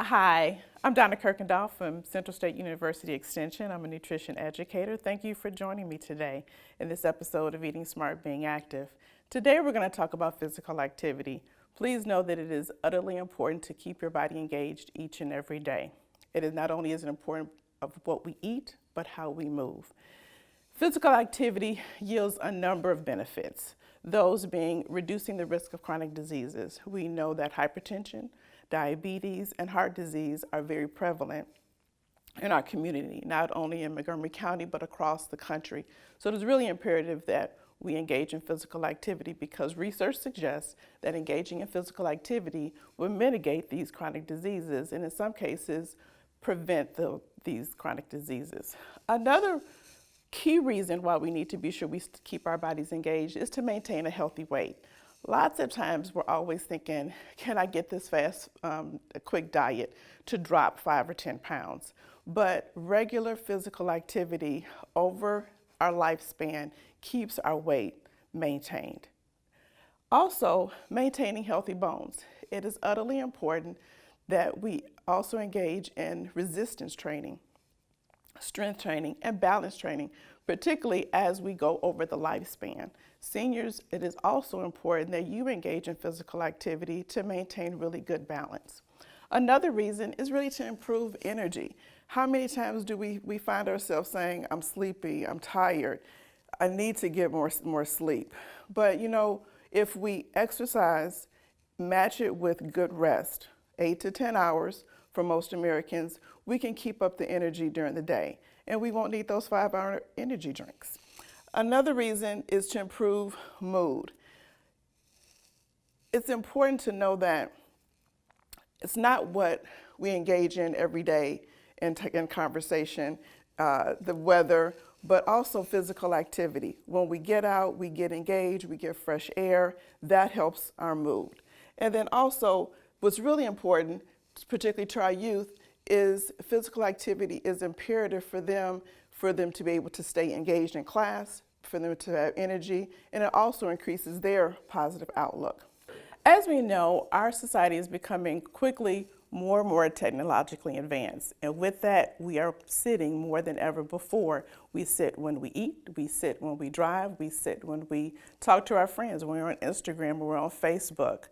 Hi, I'm Donna Kirkendall from Central State University Extension. I'm a nutrition educator. Thank you for joining me today in this episode of Eating Smart, Being Active. Today we're going to talk about physical activity. Please know that it is utterly important to keep your body engaged each and every day. It is not only important of what we eat, but how we move. Physical activity yields a number of benefits, those being reducing the risk of chronic diseases. We know that hypertension, diabetes, and heart disease are very prevalent in our community, not only in Montgomery County, but across the country. So it is really imperative that we engage in physical activity because research suggests that engaging in physical activity will mitigate these chronic diseases and in some cases prevent these chronic diseases. Another key reason why we need to be sure we keep our bodies engaged is to maintain a healthy weight. Lots of times we're always thinking, can I get this a quick diet to drop 5 or 10 pounds? But regular physical activity over our lifespan keeps our weight maintained. Also, maintaining healthy bones. It is utterly important that we also engage in resistance training, strength training, and balance training, particularly as we go over the lifespan. Seniors, it is also important that you engage in physical activity to maintain really good balance. Another reason is really to improve energy. How many times do we find ourselves saying, I'm sleepy, I'm tired, I need to get more sleep? But you know, if we exercise, match it with good rest, 8 to 10 hours for most Americans, we can keep up the energy during the day and we won't need those 5-hour energy drinks. Another reason is to improve mood. It's important to know that it's not what we engage in every day in conversation, the weather, but also physical activity. When we get out, we get engaged, we get fresh air, that helps our mood. And then also, what's really important, particularly to our youth, is physical activity is imperative for them to be able to stay engaged in class, for them to have energy, and it also increases their positive outlook. As we know, our society is becoming quickly more and more technologically advanced, and with that, we are sitting more than ever before. We sit when we eat, we sit when we drive, we sit when we talk to our friends, when we're on Instagram or we're on Facebook.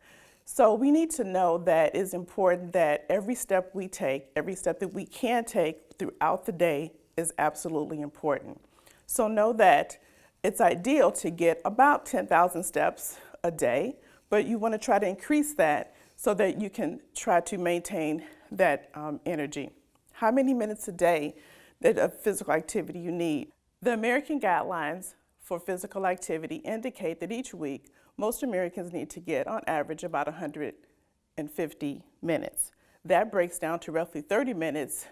So we need to know that it's important that every step we take, every step that we can take throughout the day is absolutely important. So know that it's ideal to get about 10,000 steps a day, but you want to try to increase that so that you can try to maintain that energy. How many minutes a day of physical activity you need? The American guidelines for physical activity indicate that each week most Americans need to get, on average, about 150 minutes. That breaks down to roughly 30 minutes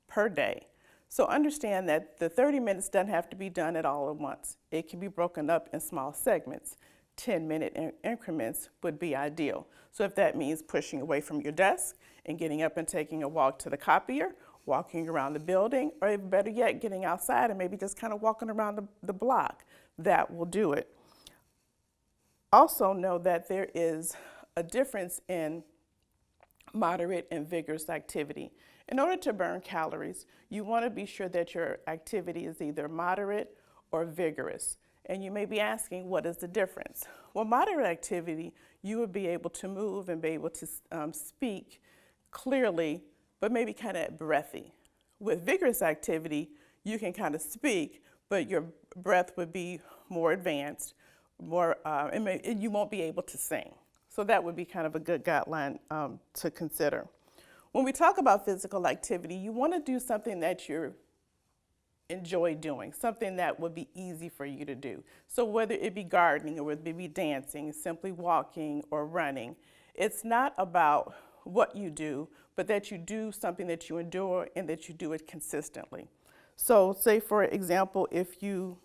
per day. So understand that the 30 minutes doesn't have to be done at all at once. It can be broken up in small segments. 10-minute increments would be ideal. So if that means pushing away from your desk and getting up and taking a walk to the copier, walking around the building, or even better yet, getting outside and maybe just kind of walking around the block, that will do it. Also know that there is a difference in moderate and vigorous activity. In order to burn calories, you want to be sure that your activity is either moderate or vigorous. And you may be asking, what is the difference? Well, moderate activity, you would be able to move and be able to speak clearly, but maybe kind of breathy. With vigorous activity, you can kind of speak, but your breath would be more advanced, you won't be able to sing. So that would be kind of a good guideline to consider. When we talk about physical activity, you want to do something that you enjoy doing, something that would be easy for you to do. So whether it be gardening or whether it be dancing, simply walking or running, it's not about what you do, but that you do something that you enjoy and that you do it consistently. So say, for example, if you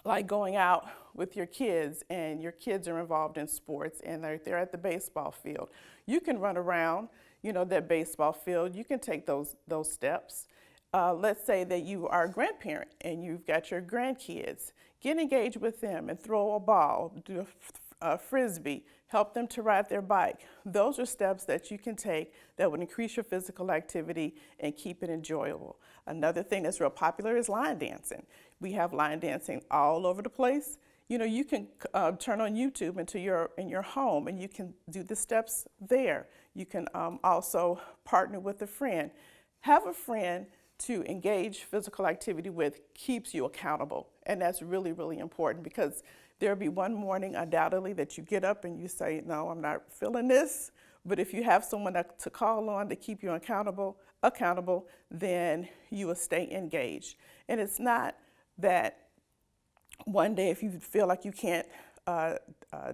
like going out with your kids and your kids are involved in sports and they're at the baseball field, you can run around, that baseball field. You can take those steps. Let's say that you are a grandparent and you've got your grandkids. Get engaged with them and throw a ball, do frisbee, help them to ride their bike. Those are steps that you can take that would increase your physical activity and keep it enjoyable. Another thing that's real popular is line dancing. We have line dancing all over the place. You know, you can turn on YouTube in your home, and you can do the steps there. You can also partner with a friend. Have a friend to engage physical activity with keeps you accountable, and that's really, really important, because there'll be one morning undoubtedly that you get up and you say, no, I'm not feeling this. But if you have someone to call on to keep you accountable, then you will stay engaged. And it's not that one day if you feel like you can't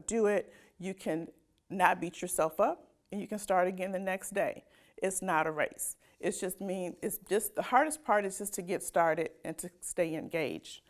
do it, you can not beat yourself up and you can start again the next day. It's not a race. It's just the hardest part is just to get started and to stay engaged.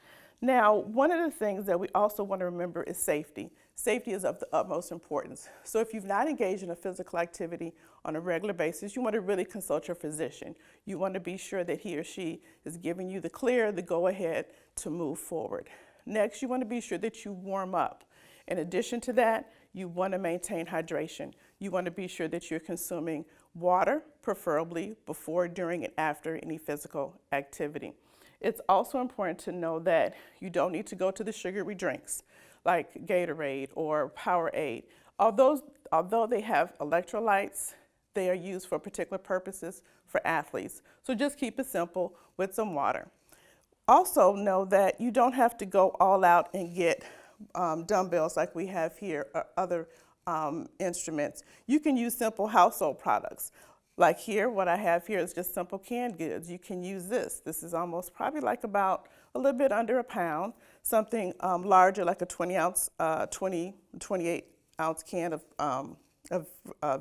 Now, one of the things that we also want to remember is safety. Safety is of the utmost importance. So if you've not engaged in a physical activity on a regular basis, you want to really consult your physician. You want to be sure that he or she is giving you the clear, the go-ahead to move forward. Next, you want to be sure that you warm up. In addition to that, you want to maintain hydration. You want to be sure that you're consuming water, preferably before, during, and after any physical activity. It's also important to know that you don't need to go to the sugary drinks like Gatorade or Powerade. Although they have electrolytes, they are used for particular purposes for athletes. So just keep it simple with some water. Also know that you don't have to go all out and get dumbbells like we have here or other instruments. You can use simple household products. Like here, what I have here is just simple canned goods. You can use this. This is almost probably like about a little bit under a pound. Something larger like a 28 ounce can of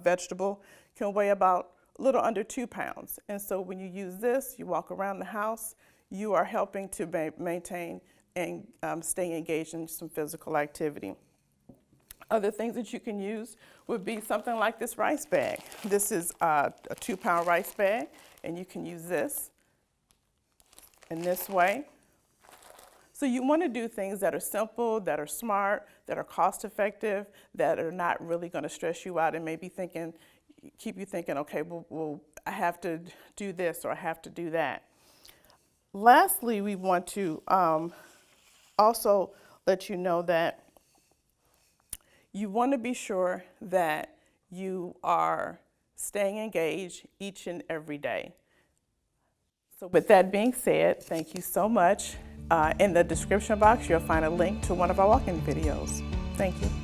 vegetable can weigh about a little under 2 pounds. And so when you use this, you walk around the house, you are helping to maintain and stay engaged in some physical activity. Other things that you can use would be something like this rice bag. This is a 2-pound rice bag, and you can use this in this way. So you want to do things that are simple, that are smart, that are cost effective, that are not really going to stress you out and maybe keep you thinking, okay, well, I have to do this or I have to do that. Lastly, we want to also let you know that you want to be sure that you are staying engaged each and every day. So with that being said, thank you so much. In the description box, you'll find a link to one of our walking videos. Thank you.